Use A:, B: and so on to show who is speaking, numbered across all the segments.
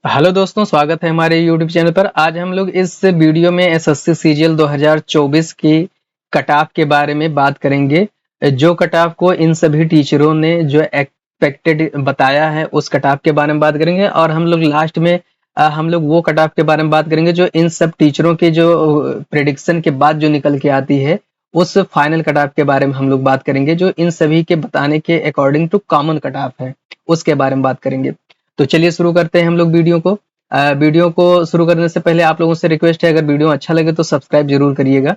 A: Hello दोस्तों, स्वागत है हमारे यूट्यूब चैनल पर। आज हम लोग इस वीडियो में एसएससी सीजीएल 2024 की कट ऑफ के बारे में बात करेंगे। जो कट ऑफ को इन सभी टीचरों ने जो एक्सपेक्टेड बताया है उस कट ऑफ के बारे में बात करेंगे, और हम लोग लास्ट में हम लोग वो कट ऑफ के बारे में बात करेंगे जो इन सब टीचरों के जो प्रेडिक्शन के बाद जो निकल के आती है उस फाइनल कट ऑफ के बारे में हम लोग बात करेंगे, जो इन सभी के बताने के according to common cut off है उसके बारे में बात करेंगे। तो चलिए शुरू करते हैं हम लोग वीडियो को। वीडियो को शुरू करने से पहले आप लोगों से रिक्वेस्ट है, अगर वीडियो अच्छा लगे तो सब्सक्राइब जरूर करिएगा।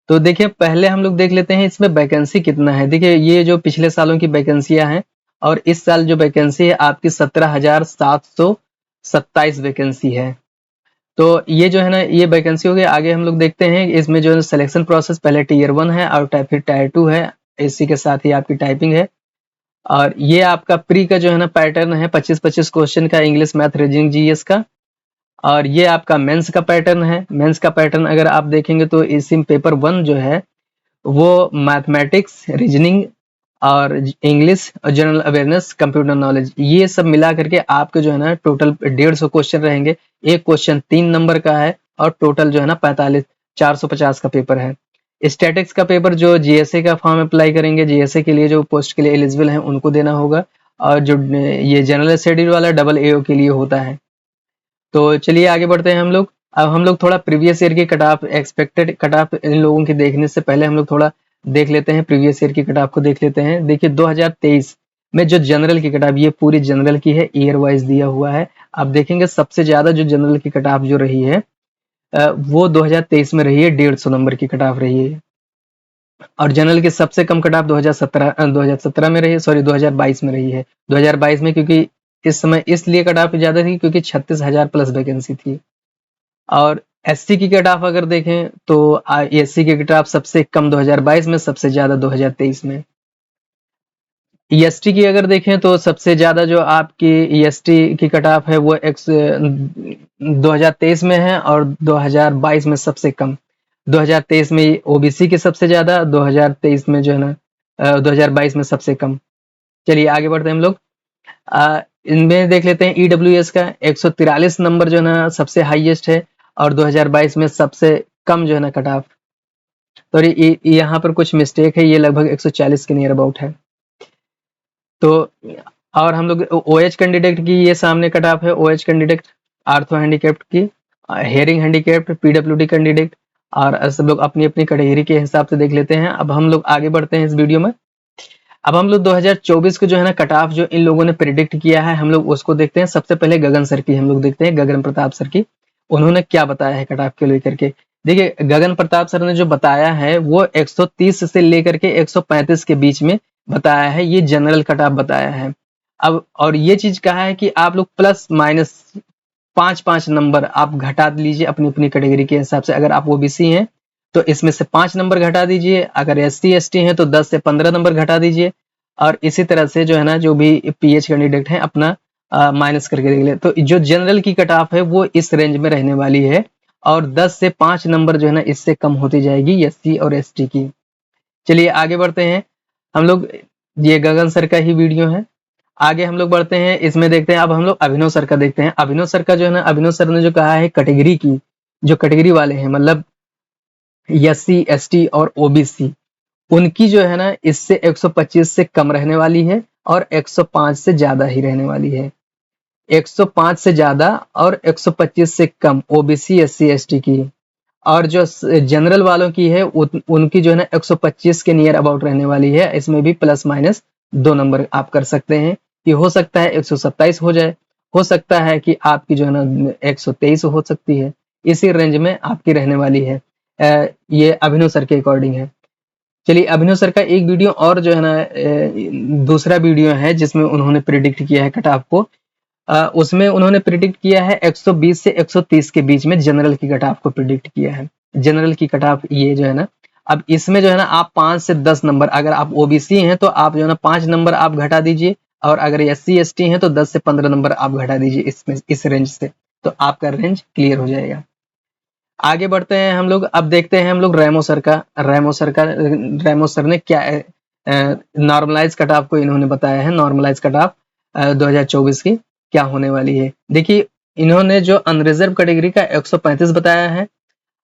A: तो देखिए, पहले हम लोग देख लेते हैं इसमें वैकेंसी कितना है। देखिए, ये जो पिछले सालों की वैकेंसियां हैं और इस साल जो वैकेंसी है आपकी 17,727 वैकेंसी है। तो ये जो है ना, ये वैकेंसी हो गई। आगे हम लोग देखते हैं इसमें जो सिलेक्शन प्रोसेस, पहले टीयर 1 है और फिर टायर 2 है, इसी के साथ ही आपकी टाइपिंग है। और ये आपका प्री का जो है ना पैटर्न है 25-25 क्वेश्चन का, इंग्लिश, मैथ, रीजनिंग, जीएस का। और ये आपका मेंस का पैटर्न है। मेंस का पैटर्न अगर आप देखेंगे तो इसी पेपर 1 जो है वो मैथमेटिक्स, रीजनिंग और इंग्लिश और जनरल अवेयरनेस, कंप्यूटर नॉलेज, ये सब मिला करके आपके जो है ना टोटल 150 क्वेश्चन रहेंगे। एक क्वेश्चन 3 नंबर का है और टोटल जो है ना 450 का पेपर है। स्टैटिक्स का पेपर जो जीएसए का फॉर्म अप्लाई करेंगे, जीएसए के लिए जो पोस्ट के लिए एलिजिबल हैं उनको देना होगा, और जो ये जनरल शेड्यूल वाला डबल एओ के लिए होता है। तो चलिए आगे बढ़ते हैं हम लोग। अब हम लोग थोड़ा प्रीवियस ईयर की cut off, expected cut off इन लोगों की देखने से पहले हम लोग थोड़ा देख लेते हैं, प्रीवियस ईयर की कट ऑफ को देख लेते हैं। देखिए 2023 में जो जनरल की कट ऑफ, ये पूरी जनरल की है, ईयर वाइज दिया हुआ है। आप देखेंगे सबसे ज्यादा जो जनरल की कट ऑफ जो रही है वो 2023 में रही है, 150 नंबर की कट ऑफ रही है। और जनरल की सबसे कम कट ऑफ 2017 में रही है, सॉरी 2022 में रही है। 2022 में क्योंकि इस समय इसलिए कट ऑफ ज्यादा थी क्योंकि 36,000 प्लस वैकेंसी थी। और एससी की कट ऑफ अगर देखें तो एससी की कट ऑफ सबसे कम 2022 में, सबसे ज्यादा 2023 में। ईएसटी की अगर देखें तो सबसे ज्यादा जो आपकी ईएसटी की कट ऑफ है वो 2023 में है, और 2022 में सबसे कम। 2023 में ओबीसी की सबसे ज्यादा, 2023 में जो है ना 2022 में सबसे कम। चलिए आगे बढ़ते हैं हम लोग। इनमें देख लेते हैं ईडब्ल्यूएस का 143 नंबर जो है ना सबसे हाईएस्ट है, और 2022 में सबसे कम जो है ना कट ऑफ। तो यहाँ पर कुछ मिस्टेक है, ये लगभग 140 के नियर अबाउट है। तो और हम लोग ओएच कैंडिडेट की ये सामने कट ऑफ है। ओएच कैंडिडेट, आर्थो हैंडीकैप्ड की, हेयरिंग हैंडीकैप्ड, पीडब्ल्यूडी कैंडिडेट, और सब लोग अपनी अपनी कैटेगरी के हिसाब से देख लेते हैं। अब हम लोग आगे बढ़ते हैं इस वीडियो में। अब हम लोग 2024 को जो है ना कट ऑफ जो इन लोगों ने प्रिडिक्ट किया है हम लोग उसको देखते हैं। सबसे पहले गगन सर की हम लोग देखते हैं, गगन प्रताप सर की, उन्होंने क्या बताया है कट ऑफ के लेकर के। देखिए, गगन प्रताप सर ने जो बताया है वो 130 से लेकर के 135 के बीच में बताया है, ये जनरल कट ऑफ बताया है। अब और ये चीज कहा है कि आप लोग प्लस माइनस 5-5 नंबर आप घटा लीजिए अपनी अपनी कैटेगरी के हिसाब से। अगर आप ओबीसी हैं तो इसमें से 5 नंबर घटा दीजिए, अगर एससी एसटी हैं तो 10 से 15 नंबर घटा दीजिए, और इसी तरह से जो है ना जो भी पीएच कैंडिडेट है अपना माइनस करके देख ले। तो जो जनरल की कट ऑफ है वो इस रेंज में रहने वाली है, और 10 से 5 नंबर जो है ना इससे कम होती जाएगी एससी और एसटी की। चलिए आगे बढ़ते हैं हम लोग। ये गगन सर का ही वीडियो है। आगे हम लोग बढ़ते हैं, इसमें देखते हैं। अब हम लोग अभिनव सर का देखते हैं। अभिनव सर का जो है ना, अभिनव सर ने जो कहा है कैटेगरी की, जो कैटेगरी वाले हैं मतलब एससी एसटी और ओबीसी, उनकी जो है ना इससे 125 से कम रहने वाली है और 105 से ज्यादा ही रहने वाली है। 105 से ज्यादा और 125 से कम ओबीसी एससी एसटी की। और जो जनरल वालों की है उनकी जो है ना 125 के नियर अबाउट रहने वाली है। इसमें भी प्लस माइनस 2 नंबर आप कर सकते हैं कि हो सकता है 127 हो जाए, हो सकता है कि आपकी जो है ना 123 हो सकती है। इसी रेंज में आपकी रहने वाली है। ये अभिनव सर के अकॉर्डिंग है। चलिए, अभिनव सर का एक वीडियो और जो है ना दूसरा वीडियो है जिसमें उन्होंने प्रिडिक्ट किया है कट ऑफ को। उसमें उन्होंने प्रिडिक्ट किया है 120 से 130 के बीच में जनरल की कट ऑफ को प्रिडिक्ट किया है। जनरल की कट ऑफ ये जो है ना, अब इसमें जो है ना आप 5 से 10 नंबर, अगर आप ओबीसी हैं तो आप जो है ना 5 नंबर आप घटा दीजिए, और अगर एससी एसटी हैं तो 10 से 15 नंबर आप घटा दीजिए इसमें, इस रेंज से, तो आपका रेंज क्लियर हो जाएगा। आगे बढ़ते हैं हम लोग। अब देखते हैं हम लोग रैमो सर का। रैमो सर ने क्या नॉर्मलाइज कट ऑफ को इन्होंने बताया है। नॉर्मलाइज कट ऑफ 2024 की क्या होने वाली है। देखिए, इन्होंने जो अनरिजर्व कैटेगरी का 135 बताया है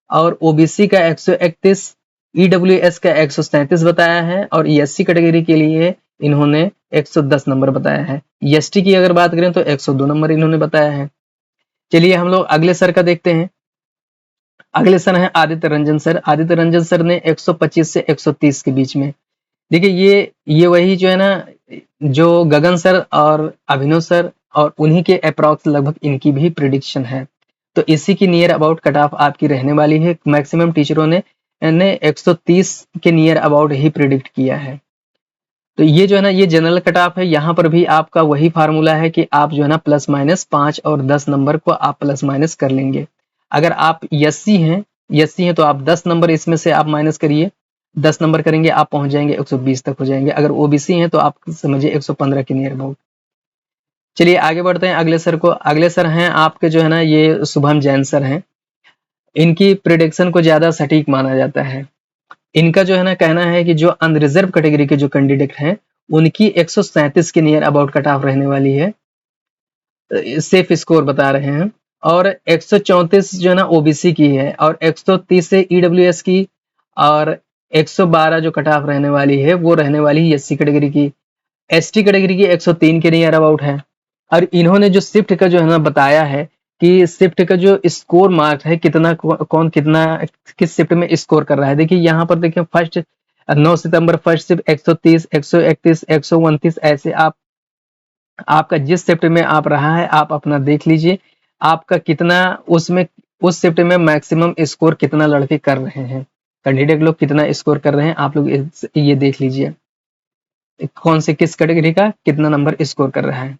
A: और ओबीसी का 131, ईडब्ल्यूएस का 137 बताया है और एससी कैटेगरी के लिए इन्होंने 110 नंबर बताया है। एसटी की अगर बात करें तो 102 नंबर इन्होंने बताया है। चलिए हम लोग अगले सर का देखते हैं। अगले सर हैं आदित्य रंजन सर। आदित्य रंजन सर ने 125 से 130 के बीच में। देखिए ये वही जो है ना, जो गगन सर और अभिनव सर और उन्हीं के अप्रॉक्स लगभग इनकी भी प्रिडिक्शन है। तो इसी की नियर अबाउट कट ऑफ आपकी रहने वाली है। मैक्सिमम टीचरों ने 130 के नियर अबाउट ही प्रिडिक्ट किया है। तो ये जो है ना, ये जनरल कट ऑफ है। यहाँ पर भी आपका वही फार्मूला है कि आप जो है ना प्लस माइनस 5 और 10 नंबर को आप प्लस माइनस कर लेंगे। अगर आप एससी हैं तो आप 10 नंबर इसमें से आप माइनस करिए, 10 नंबर करेंगे आप पहुंच जाएंगे 120 तक हो जाएंगे। अगर ओबीसी हैं तो आप समझिए 115 के नियर अबाउट। चलिए आगे बढ़ते हैं अगले सर को। अगले सर हैं आपके जो है ना, ये शुभम जैन सर हैं। इनकी प्रिडिक्शन को ज्यादा सटीक माना जाता है। इनका जो है ना कहना है कि जो अनरिजर्व कैटेगरी के जो कैंडिडेट हैं उनकी 137 के नियर अबाउट कट ऑफ रहने वाली है, सेफ स्कोर बता रहे हैं। और 134 जो है ना ओबीसी की है और 130 से ईडब्ल्यूएस की और 112 जो कट ऑफ रहने वाली है वो रहने वाली है एससी कैटेगरी की। एसटी कैटेगरी की 103 के नियर अबाउट है। और इन्होंने जो शिफ्ट का जो है ना बताया है कि शिफ्ट का जो स्कोर मार्क है कितना कौन कितना किस शिफ्ट में स्कोर कर रहा है। देखिए यहाँ पर देखिए फर्स्ट 9 सितंबर फर्स्ट शिफ्ट 130, 131, 129 ऐसे आप आपका जिस शिफ्ट में आप रहा है आप अपना देख लीजिए आपका कितना उसमें उस शिफ्ट में मैक्सिमम स्कोर कितना लड़के कर रहे हैं, कैंडिडेट लोग कितना स्कोर कर रहे हैं आप लोग ये देख लीजिए कौन से किस कैटेगरी का कितना नंबर स्कोर कर रहा है।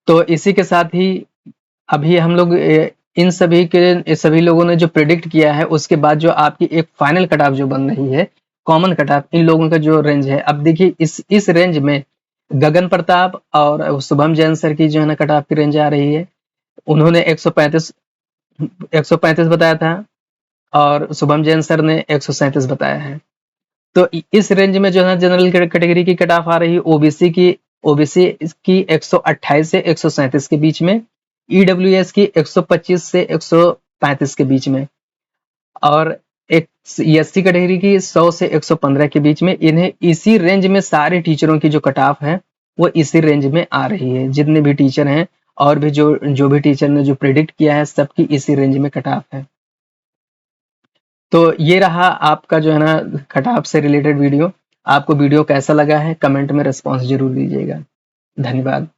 A: तो इसी के साथ ही अभी हम लोग इन सभी लोगों ने जो प्रिडिक्ट किया है उसके बाद जो आपकी एक फाइनल कट ऑफ जो बन रही है, कॉमन कट ऑफ इन लोगों का जो रेंज है। अब देखिए इस रेंज में गगन प्रताप और शुभम जैन सर की जो है ना कट ऑफ की रेंज आ रही है। उन्होंने 135 बताया था और शुभम जैन सर ने 137 बताया है। तो इस रेंज में जो है ना जनरल कैटेगरी की कट ऑफ आ रही है ओबीसी की 128 से 137 के बीच में, ईडब्ल्यूएस की 125 से 135 के बीच में और एक एससी कैटेगरी की 100 से 115 के बीच में। इन्हें इसी रेंज में सारे टीचरों की जो कट ऑफ है वो इसी रेंज में आ रही है। जितने भी टीचर हैं और भी जो भी टीचर ने जो प्रिडिक्ट किया है सबकी इसी रेंज में कट ऑफ है। तो ये रहा आपका जो है ना कट ऑफ से रिलेटेड वीडियो। आपको वीडियो कैसा लगा है कमेंट में रिस्पॉन्स जरूर दीजिएगा। धन्यवाद।